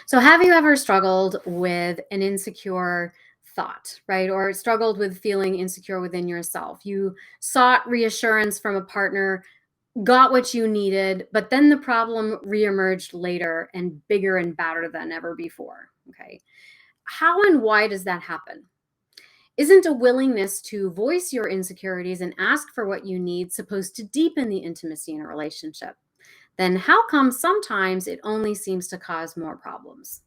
So, have you ever struggled with an insecure thought, right? Or struggled with feeling insecure within yourself? You sought reassurance from a partner, got what you needed, but then the problem reemerged later and bigger and badder than ever before. Okay. How and why does that happen? Isn't a willingness to voice your insecurities and ask for what you need supposed to deepen the intimacy in a relationship? Then how come sometimes it only seems to cause more problems?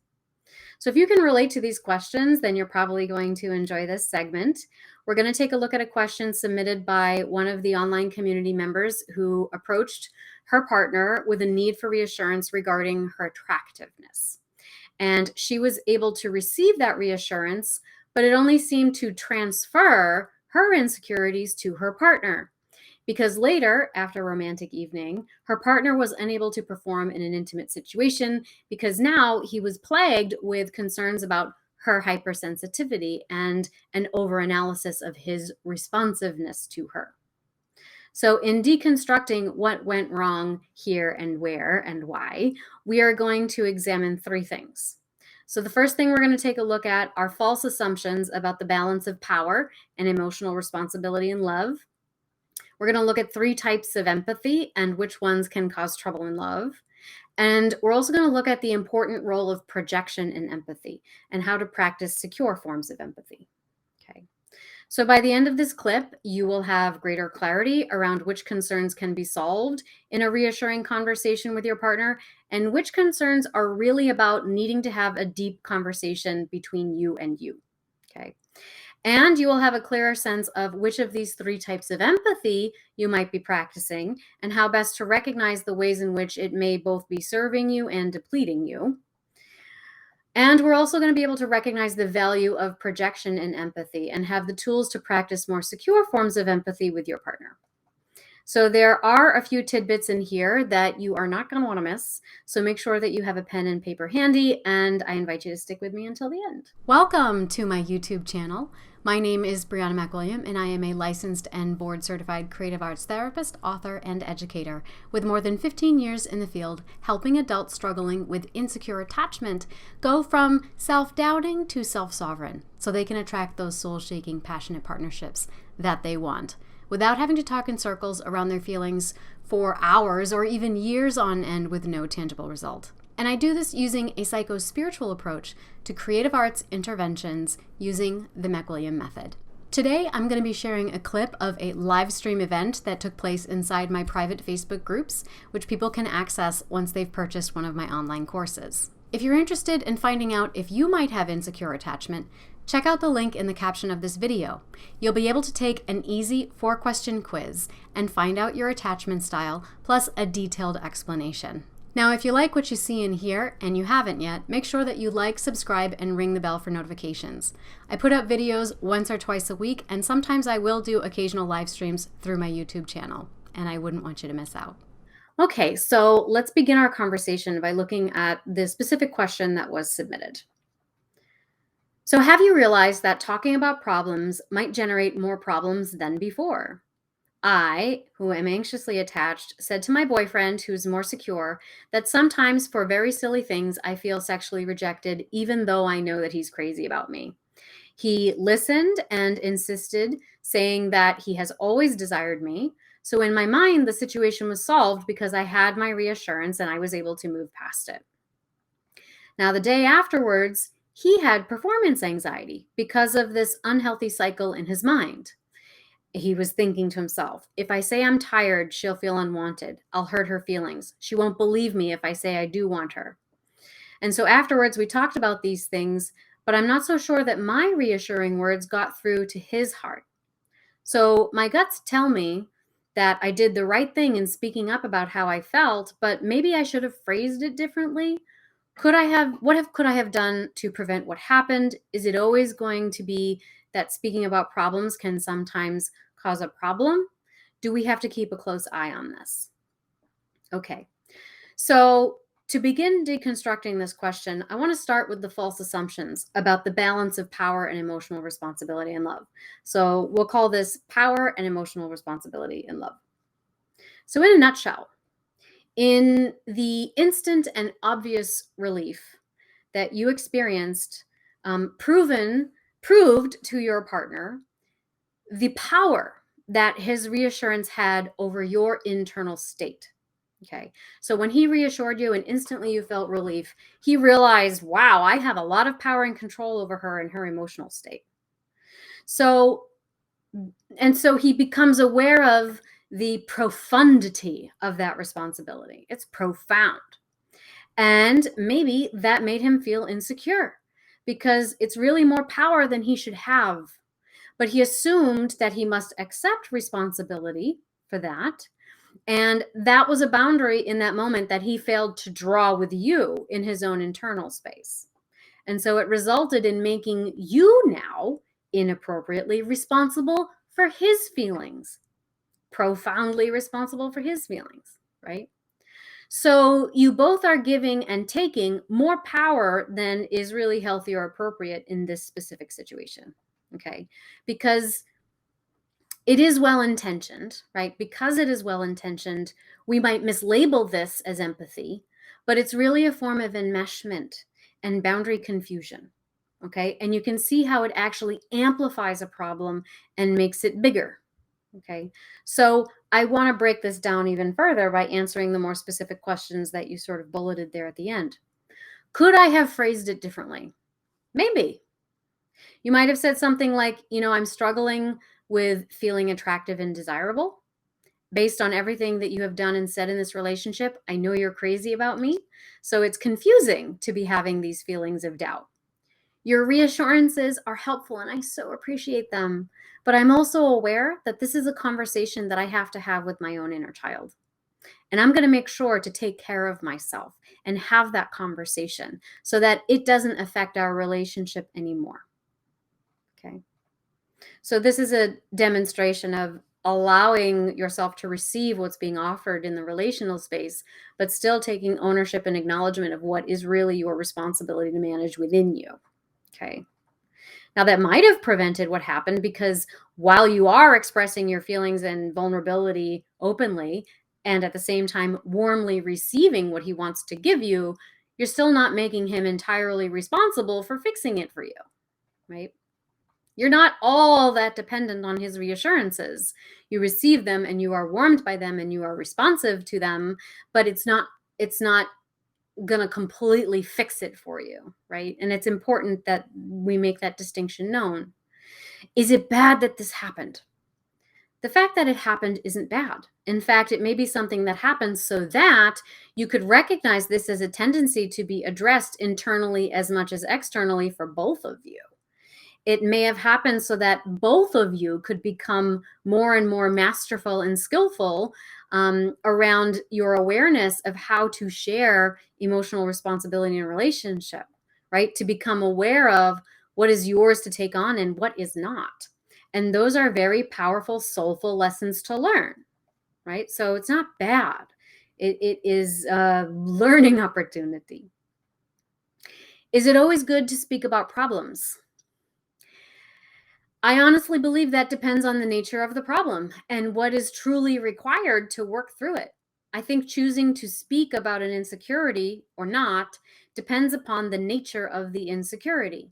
So, if you can relate to these questions, then you're probably going to enjoy this segment. We're going to take a look at a question submitted by one of the online community members who approached her partner with a need for reassurance regarding her attractiveness. And she was able to receive that reassurance, but it only seemed to transfer her insecurities to her partner. Because later, after a romantic evening, her partner was unable to perform in an intimate situation because now he was plagued with concerns about her hypersensitivity and an overanalysis of his responsiveness to her. So, in deconstructing what went wrong here and where and why, we are going to examine three things. So, the first thing we're going to take a look at are false assumptions about the balance of power and emotional responsibility in love. We're going to look at three types of empathy and which ones can cause trouble in love. And we're also going to look at the important role of projection in empathy and how to practice secure forms of empathy. Okay. So by the end of this clip, you will have greater clarity around which concerns can be solved in a reassuring conversation with your partner and which concerns are really about needing to have a deep conversation between you and you. Okay. And you will have a clearer sense of which of these three types of empathy you might be practicing and how best to recognize the ways in which it may both be serving you and depleting you. And we're also going to be able to recognize the value of projection and empathy and have the tools to practice more secure forms of empathy with your partner. So there are a few tidbits in here that you are not going to want to miss. So make sure that you have a pen and paper handy, and I invite you to stick with me until the end. Welcome to my YouTube channel. My name is brianamacwilliam, and I am a licensed and board-certified creative arts therapist, author, and educator with more than 15 years in the field, helping adults struggling with insecure attachment go from self-doubting to self-sovereign so they can attract those soul-shaking, passionate partnerships that they want, without having to talk in circles around their feelings for hours or even years on end with no tangible result. And I do this using a psycho-spiritual approach to creative arts interventions using the MacWilliam method. Today, I'm going to be sharing a clip of a live stream event that took place inside my private Facebook groups, which people can access once they've purchased one of my online courses. If you're interested in finding out if you might have insecure attachment, check out the link in the caption of this video. You'll be able to take an easy 4-question quiz and find out your attachment style, plus a detailed explanation. Now, if you like what you see in here, and you haven't yet, make sure that you like, subscribe, and ring the bell for notifications. I put up videos once or twice a week, and sometimes I will do occasional live streams through my YouTube channel, and I wouldn't want you to miss out. Okay, so let's begin our conversation by looking at the specific question that was submitted. So have you realized that talking about problems might generate more problems than before? I, who am anxiously attached, said to my boyfriend, who's more secure, that sometimes for very silly things I feel sexually rejected, even though I know that he's crazy about me. He listened and insisted, saying that he has always desired me. So in my mind, the situation was solved because I had my reassurance and I was able to move past it. Now, the day afterwards, he had performance anxiety because of this unhealthy cycle in his mind. He was thinking to himself, if I say I'm tired, she'll feel unwanted. I'll hurt her feelings. She won't believe me if I say I do want her. And so afterwards, we talked about these things, but I'm not so sure that my reassuring words got through to his heart. So my guts tell me that I did the right thing in speaking up about how I felt, but maybe I should have phrased it differently. Could I have done to prevent what happened? Is it always going to be that speaking about problems can sometimes cause a problem? Do we have to keep a close eye on this? Okay. So to begin deconstructing this question, I want to start with the false assumptions about the balance of power and emotional responsibility in love. So we'll call this power and emotional responsibility in love. So in a nutshell, in the instant and obvious relief that you experienced proved to your partner the power that his reassurance had over your internal state. Okay. So when he reassured you and instantly you felt relief, he realized, wow, I have a lot of power and control over her and her emotional state. So, and so he becomes aware of the profundity of that responsibility. It's profound. And maybe that made him feel insecure because it's really more power than he should have. But he assumed that he must accept responsibility for that. And that was a boundary in that moment that he failed to draw with you in his own internal space. And so it resulted in making you now inappropriately responsible for his feelings, profoundly responsible for his feelings, right? So you both are giving and taking more power than is really healthy or appropriate in this specific situation, okay? Because it is well-intentioned, right? Because it is well-intentioned, we might mislabel this as empathy, but it's really a form of enmeshment and boundary confusion, okay? And you can see how it actually amplifies a problem and makes it bigger, okay? So I want to break this down even further by answering the more specific questions that you sort of bulleted there at the end. Could I have phrased it differently? Maybe. You might have said something like, I'm struggling with feeling attractive and desirable. Based on everything that you have done and said in this relationship, I know you're crazy about me. So it's confusing to be having these feelings of doubt. Your reassurances are helpful and I so appreciate them. But I'm also aware that this is a conversation that I have to have with my own inner child. And I'm going to make sure to take care of myself and have that conversation so that it doesn't affect our relationship anymore. Okay. So this is a demonstration of allowing yourself to receive what's being offered in the relational space, but still taking ownership and acknowledgement of what is really your responsibility to manage within you. Okay. Now that might have prevented what happened because while you are expressing your feelings and vulnerability openly, and at the same time warmly receiving what he wants to give you, you're still not making him entirely responsible for fixing it for you, right? You're not all that dependent on his reassurances. You receive them and you are warmed by them and you are responsive to them, but it's not going to completely fix it for you, right? And it's important that we make that distinction known. Is it bad that this happened? The fact that it happened isn't bad. In fact, it may be something that happens so that you could recognize this as a tendency to be addressed internally as much as externally for both of you. It may have happened so that both of you could become more and more masterful and skillful around your awareness of how to share emotional responsibility in a relationship, right? To become aware of what is yours to take on and what is not. And those are very powerful, soulful lessons to learn, right? So it's not bad. It is a learning opportunity. Is it always good to speak about problems? I honestly believe that depends on the nature of the problem and what is truly required to work through it. I think choosing to speak about an insecurity or not depends upon the nature of the insecurity.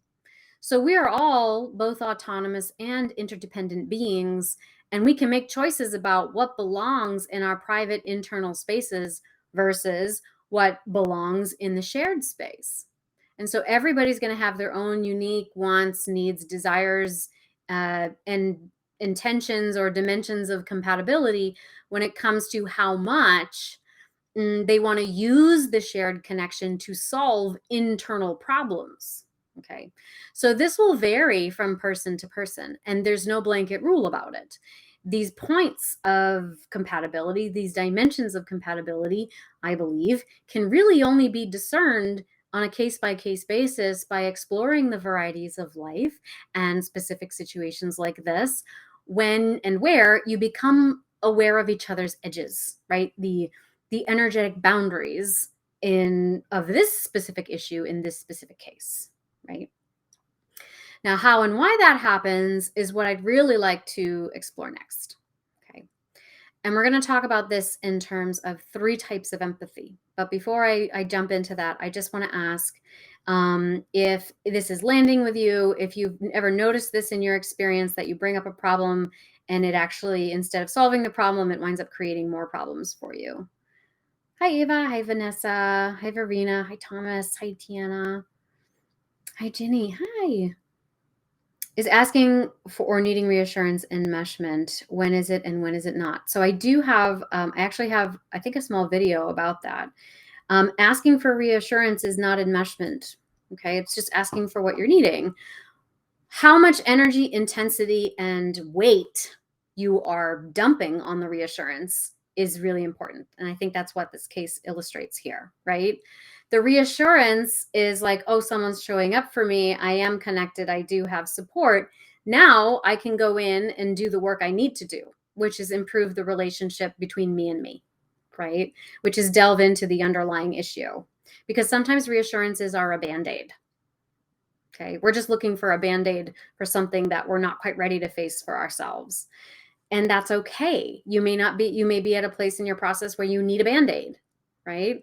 So we are all both autonomous and interdependent beings, and we can make choices about what belongs in our private internal spaces versus what belongs in the shared space. And so everybody's going to have their own unique wants, needs, desires, and intentions or dimensions of compatibility when it comes to how much they want to use the shared connection to solve internal problems. Okay. So this will vary from person to person, and there's no blanket rule about it. These points of compatibility, these dimensions of compatibility, I believe, can really only be discerned on a case-by-case basis by exploring the varieties of life and specific situations like this when and where you become aware of each other's edges, right? The energetic boundaries of this specific issue in this specific case, right? Now, how and why that happens is what I'd really like to explore next. Okay. And we're going to talk about this in terms of 3 types of empathy. But before I jump into that, I just want to ask if this is landing with you, if you've ever noticed this in your experience, that you bring up a problem and it actually, instead of solving the problem, it winds up creating more problems for you. Hi, Ava. Hi, Vanessa. Hi, Verena. Hi, Thomas. Hi, Tiana. Hi, Ginny. Hi. Is asking for or needing reassurance enmeshment. When is it and when is it not? So I do have, I actually have, I think, a small video about that. Asking for reassurance is not enmeshment. Okay. It's just asking for what you're needing. How much energy, intensity, and weight you are dumping on the reassurance is really important. And I think that's what this case illustrates here, right? The reassurance is like, oh, someone's showing up for me. I am connected. I do have support. Now I can go in and do the work I need to do, which is improve the relationship between me and me, right? Which is delve into the underlying issue. Because sometimes reassurances are a band-aid. Okay, we're just looking for a band-aid for something that we're not quite ready to face for ourselves. And that's okay. You may be at a place in your process where you need a band-aid, right?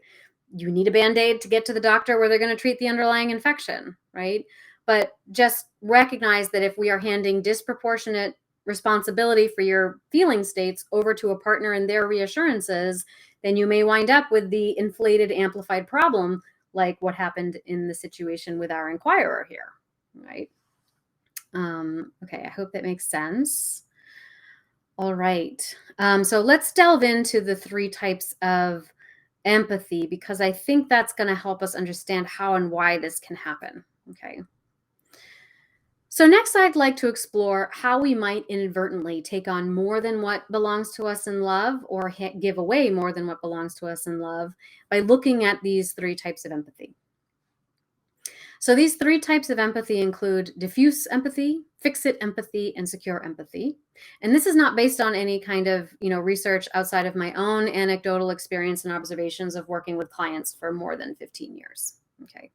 You need a band-aid to get to the doctor where they're going to treat the underlying infection, right? But just recognize that if we are handing disproportionate responsibility for your feeling states over to a partner and their reassurances, then you may wind up with the inflated, amplified problem, like what happened in the situation with our inquirer here, right? Okay, I hope that makes sense. All right. So let's delve into the 3 types of empathy, because I think that's going to help us understand how and why this can happen. Okay. So next, I'd like to explore how we might inadvertently take on more than what belongs to us in love, or give away more than what belongs to us in love, by looking at these 3 types of empathy. So these 3 types of empathy include diffuse empathy, fix-it empathy, and secure empathy. And this is not based on any kind of, research outside of my own anecdotal experience and observations of working with clients for more than 15 years. Okay.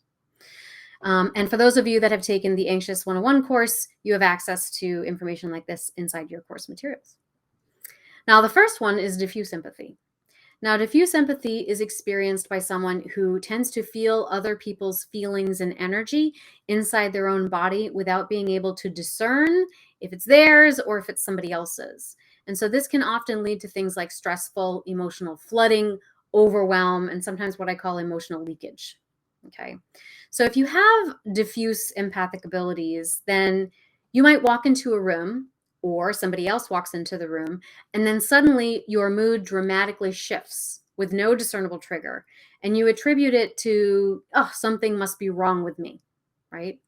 And for those of you that have taken the Anxious 101 course, you have access to information like this inside your course materials. Now, the first one is diffuse empathy. Now, diffuse empathy is experienced by someone who tends to feel other people's feelings and energy inside their own body without being able to discern if it's theirs or if it's somebody else's. And so this can often lead to things like stressful emotional flooding, overwhelm, and sometimes what I call emotional leakage. Okay. So if you have diffuse empathic abilities, then you might walk into a room, or somebody else walks into the room, and then suddenly your mood dramatically shifts with no discernible trigger, and you attribute it to, oh, something must be wrong with me, right?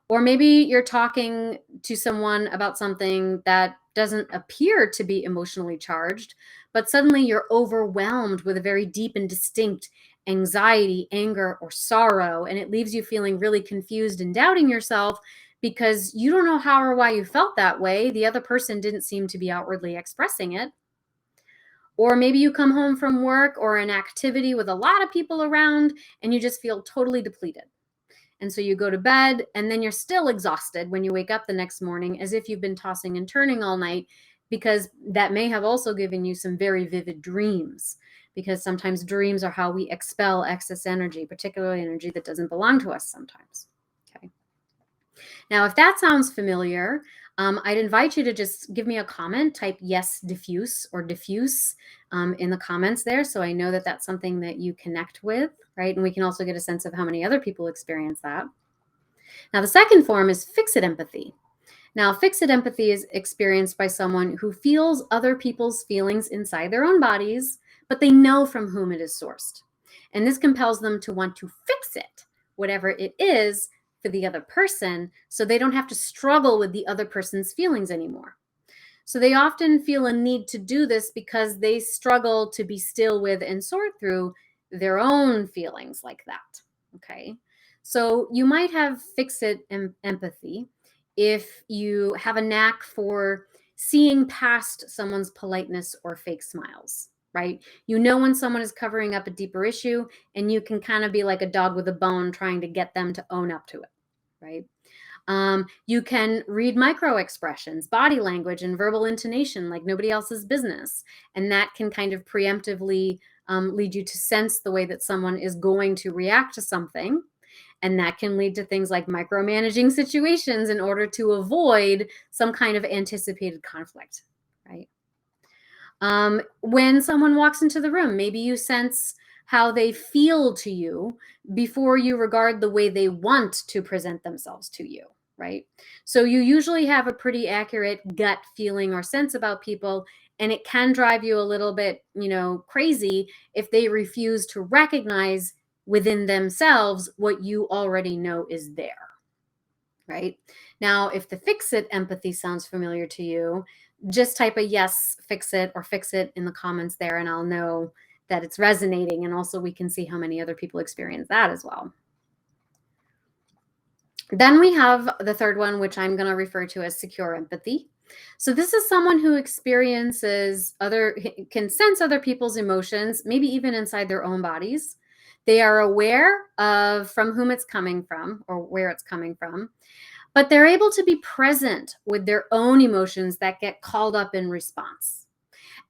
Or maybe you're talking to someone about something that doesn't appear to be emotionally charged, but suddenly you're overwhelmed with a very deep and distinct anxiety, anger, or sorrow, and it leaves you feeling really confused and doubting yourself because you don't know how or why you felt that way. The other person didn't seem to be outwardly expressing it. Or maybe you come home from work or an activity with a lot of people around and you just feel totally depleted. And so you go to bed and then you're still exhausted when you wake up the next morning, as if you've been tossing and turning all night, because that may have also given you some very vivid dreams, because sometimes dreams are how we expel excess energy, particularly energy that doesn't belong to us sometimes. Okay. Now, if that sounds familiar, I'd invite you to just give me a comment, type yes, diffuse or diffuse in the comments there, so I know that that's something that you connect with, right? And we can also get a sense of how many other people experience that. Now, the second form is fix-it empathy. Now, fix-it empathy is experienced by someone who feels other people's feelings inside their own bodies, but they know from whom it is sourced. And this compels them to want to fix it, whatever it is, for the other person, so they don't have to struggle with the other person's feelings anymore. So they often feel a need to do this because they struggle to be still with and sort through their own feelings like that. Okay. So you might have fix-it empathy if you have a knack for seeing past someone's politeness or fake smiles, right? You know when someone is covering up a deeper issue, and you can kind of be like a dog with a bone trying to get them to own up to it, right? You can read micro expressions, body language, and verbal intonation like nobody else's business. And that can kind of preemptively lead you to sense the way that someone is going to react to something. And that can lead to things like micromanaging situations in order to avoid some kind of anticipated conflict, right? When someone walks into the room, maybe you sense how they feel to you before you regard the way they want to present themselves to you, right? So you usually have a pretty accurate gut feeling or sense about people, and it can drive you a little bit, crazy if they refuse to recognize within themselves what you already know is there, right? Now, if the fix it empathy sounds familiar to you, just type a yes, fix it, or fix it in the comments there, and I'll know that it's resonating. And also, we can see how many other people experience that as well. Then we have the third one, which I'm going to refer to as secure empathy. So this is someone who can sense other people's emotions, maybe even inside their own bodies. They are aware of from whom it's coming from or where it's coming from, but they're able to be present with their own emotions that get called up in response.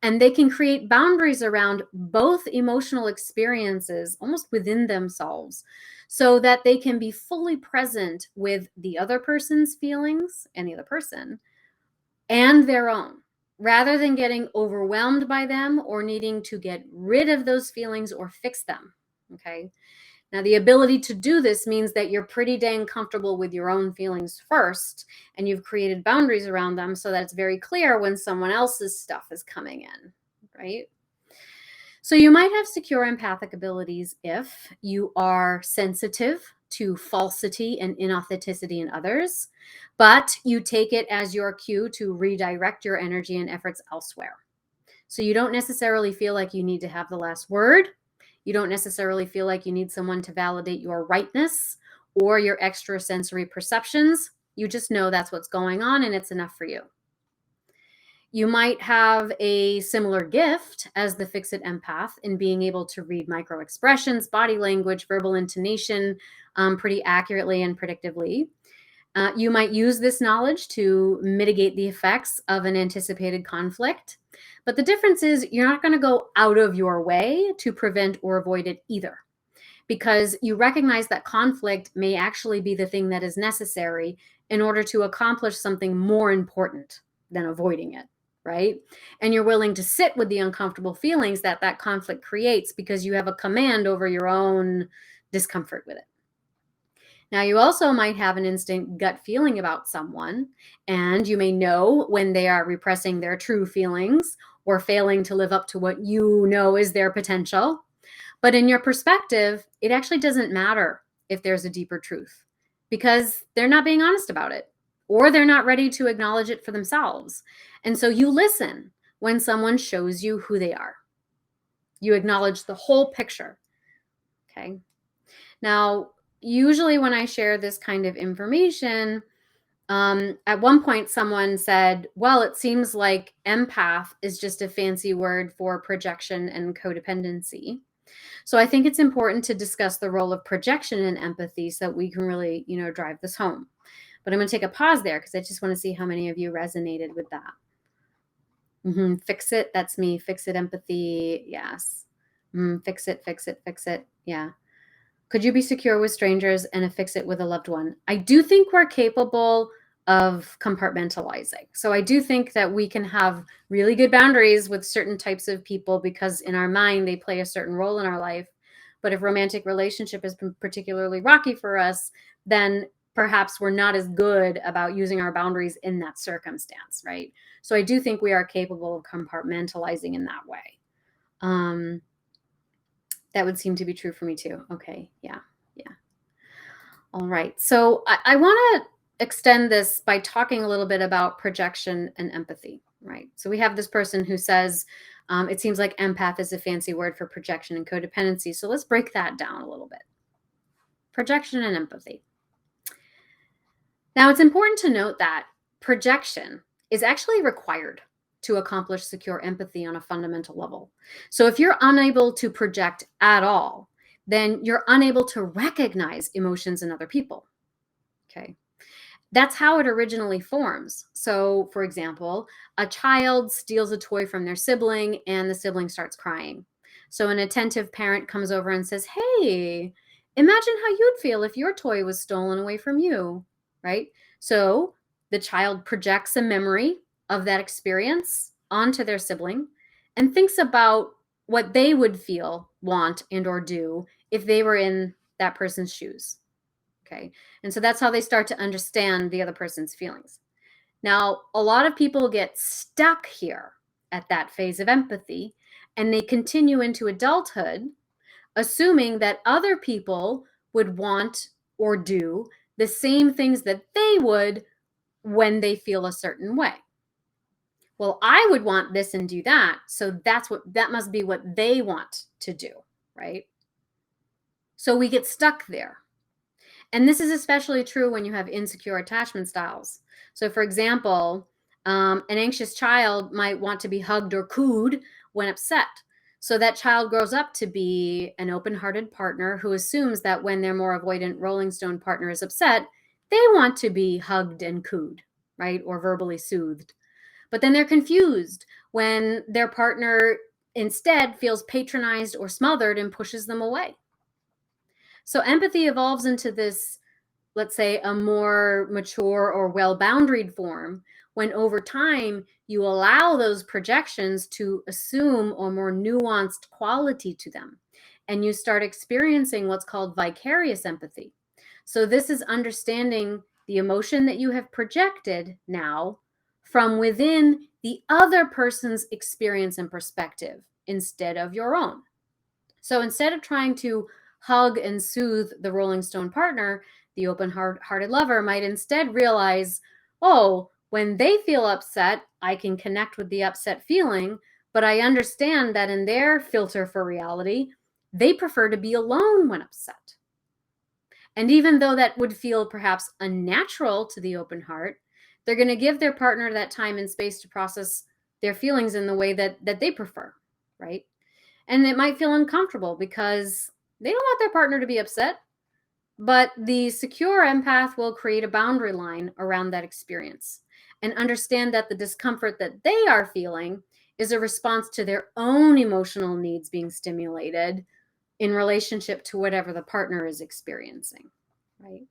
And they can create boundaries around both emotional experiences almost within themselves so that they can be fully present with the other person's feelings and the other person and their own, rather than getting overwhelmed by them or needing to get rid of those feelings or fix them. Okay. Now, the ability to do this means that you're pretty dang comfortable with your own feelings first, and you've created boundaries around them so that it's very clear when someone else's stuff is coming in, right? So you might have secure empathic abilities if you are sensitive to falsity and inauthenticity in others, but you take it as your cue to redirect your energy and efforts elsewhere. So you don't necessarily feel like you need to have the last word. You don't necessarily feel like you need someone to validate your rightness or your extrasensory perceptions. You just know that's what's going on and it's enough for you. You might have a similar gift as the fix-it empath in being able to read micro expressions, body language, verbal intonation pretty accurately and predictively. You might use this knowledge to mitigate the effects of an anticipated conflict. But the difference is you're not going to go out of your way to prevent or avoid it either, because you recognize that conflict may actually be the thing that is necessary in order to accomplish something more important than avoiding it, right? And you're willing to sit with the uncomfortable feelings that that conflict creates because you have a command over your own discomfort with it. Now, you also might have an instant gut feeling about someone, and you may know when they are repressing their true feelings or failing to live up to what you know is their potential. But in your perspective, it actually doesn't matter if there's a deeper truth because they're not being honest about it or they're not ready to acknowledge it for themselves. And so you listen when someone shows you who they are. You acknowledge the whole picture. Okay. Now, usually when I share this kind of information, at one point someone said, well, it seems like empath is just a fancy word for projection and codependency. So I think it's important to discuss the role of projection and empathy so that we can really, drive this home. But I'm going to take a pause there because I just want to see how many of you resonated with that. Fix it. That's me. Fix it. Empathy. Yes. Fix it. Fix it. Fix it. Yeah. Could you be secure with strangers and fix it with a loved one? I do think we're capable of compartmentalizing. So I do think that we can have really good boundaries with certain types of people because in our mind, they play a certain role in our life. But if romantic relationship has been particularly rocky for us, then perhaps we're not as good about using our boundaries in that circumstance, right? So I do think we are capable of compartmentalizing in that way. That would seem to be true for me too. Okay. Yeah. All right. So I want to extend this by talking a little bit about projection and empathy, right? So we have this person who says, it seems like empath is a fancy word for projection and codependency. So let's break that down a little bit. Projection and empathy. Now, it's important to note that projection is actually required to accomplish secure empathy on a fundamental level. So if you're unable to project at all, then you're unable to recognize emotions in other people. Okay. That's how it originally forms. So, for example, a child steals a toy from their sibling and the sibling starts crying. So, an attentive parent comes over and says, "Hey, imagine how you'd feel if your toy was stolen away from you," right? So, the child projects a memory of that experience onto their sibling and thinks about what they would feel, want, and or do if they were in that person's shoes. Okay. And so that's how they start to understand the other person's feelings. Now, a lot of people get stuck here at that phase of empathy and they continue into adulthood, assuming that other people would want or do the same things that they would when they feel a certain way. Well, I would want this and do that. So that must be what they want to do, right? So we get stuck there. And this is especially true when you have insecure attachment styles. So, for example, an anxious child might want to be hugged or cooed when upset. So, that child grows up to be an open hearted partner who assumes that when their more avoidant Rolling Stone partner is upset, they want to be hugged and cooed, right? Or verbally soothed. But then they're confused when their partner instead feels patronized or smothered and pushes them away. So, empathy evolves into this, let's say, a more mature or well boundaried form when over time you allow those projections to assume a more nuanced quality to them and you start experiencing what's called vicarious empathy. So this is understanding the emotion that you have projected now from within the other person's experience and perspective instead of your own. So instead of trying to hug and soothe the Rolling Stone partner, the open hearted lover might instead realize, oh, when they feel upset, I can connect with the upset feeling, but I understand that in their filter for reality, they prefer to be alone when upset. And even though that would feel perhaps unnatural to the open heart, they're going to give their partner that time and space to process their feelings in the way that they prefer, right? And it might feel uncomfortable because they don't want their partner to be upset, but the secure empath will create a boundary line around that experience and understand that the discomfort that they are feeling is a response to their own emotional needs being stimulated in relationship to whatever the partner is experiencing, right?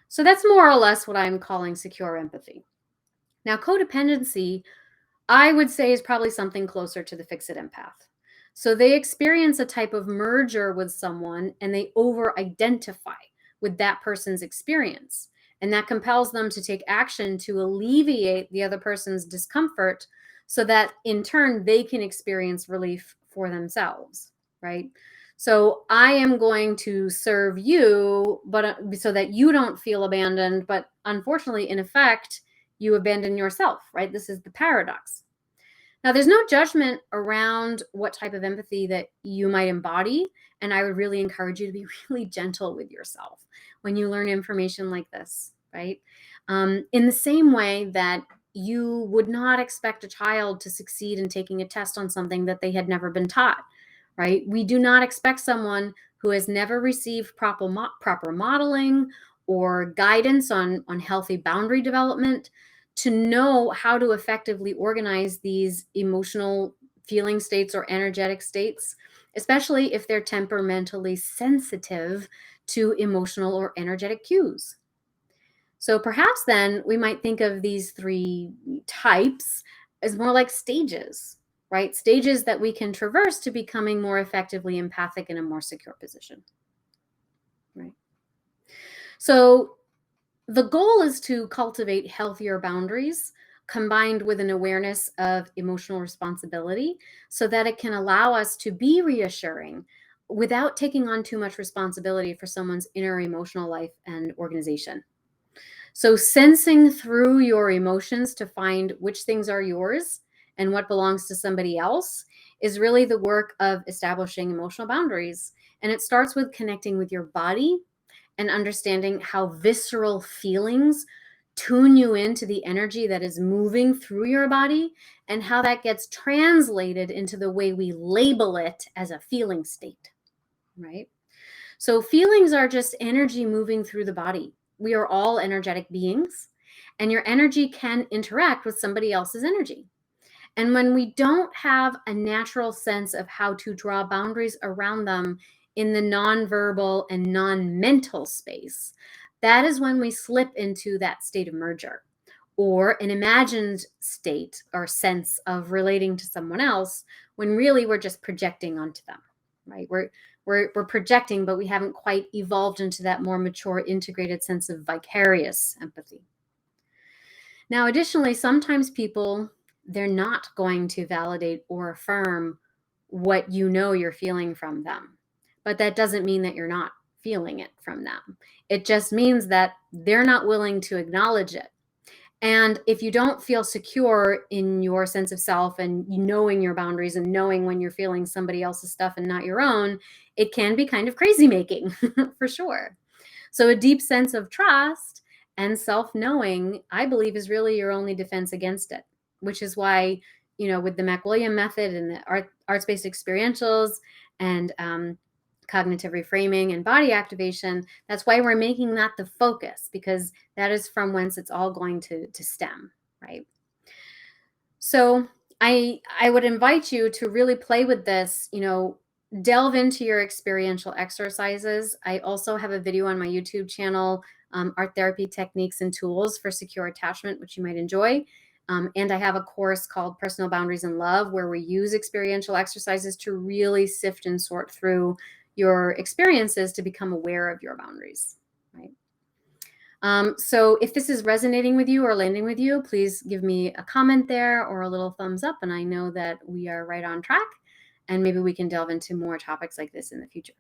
So that's more or less what I'm calling secure empathy. Now, codependency, I would say, is probably something closer to the fix-it empath. So they experience a type of merger with someone and they over-identify with that person's experience. And that compels them to take action to alleviate the other person's discomfort so that in turn they can experience relief for themselves, right? So I am going to serve you, but so that you don't feel abandoned. But unfortunately, in effect, you abandon yourself, right? This is the paradox. Now, there's no judgment around what type of empathy that you might embody. And I would really encourage you to be really gentle with yourself when you learn information like this, right? In the same way that you would not expect a child to succeed in taking a test on something that they had never been taught, right? We do not expect someone who has never received proper modeling or guidance on healthy boundary development to know how to effectively organize these emotional feeling states or energetic states, especially if they're temperamentally sensitive to emotional or energetic cues. So perhaps then we might think of these three types as more like stages, right? Stages that we can traverse to becoming more effectively empathic in a more secure position, right? So the goal is to cultivate healthier boundaries combined with an awareness of emotional responsibility so that it can allow us to be reassuring without taking on too much responsibility for someone's inner emotional life and organization. So, sensing through your emotions to find which things are yours and what belongs to somebody else is really the work of establishing emotional boundaries. And it starts with connecting with your body and understanding how visceral feelings tune you into the energy that is moving through your body and how that gets translated into the way we label it as a feeling state, right? So feelings are just energy moving through the body. we are all energetic beings, and your energy can interact with somebody else's energy. And when we don't have a natural sense of how to draw boundaries around them in the nonverbal and non-mental space, that is when we slip into that state of merger or an imagined state or sense of relating to someone else when really we're just projecting onto them, right? We're projecting, but we haven't quite evolved into that more mature, integrated sense of vicarious empathy. Now, additionally, sometimes people, they're not going to validate or affirm what you know you're feeling from them. But that doesn't mean that you're not feeling it from them. It just means that they're not willing to acknowledge it. And if you don't feel secure in your sense of self and knowing your boundaries and knowing when you're feeling somebody else's stuff and not your own, it can be kind of crazy making for sure. So a deep sense of trust and self-knowing, I believe, is really your only defense against it, which is why, with the MacWilliam method and the arts-based experientials and cognitive reframing and body activation, that's why we're making that the focus, because that is from whence it's all going to stem, right? So I would invite you to really play with this, delve into your experiential exercises. I also have a video on my YouTube channel, Art Therapy Techniques and Tools for Secure Attachment, which you might enjoy. And I have a course called Personal Boundaries in Love, where we use experiential exercises to really sift and sort through your experiences to become aware of your boundaries, right? So if this is resonating with you or landing with you, please give me a comment there or a little thumbs up, and I know that we are right on track, and maybe we can delve into more topics like this in the future.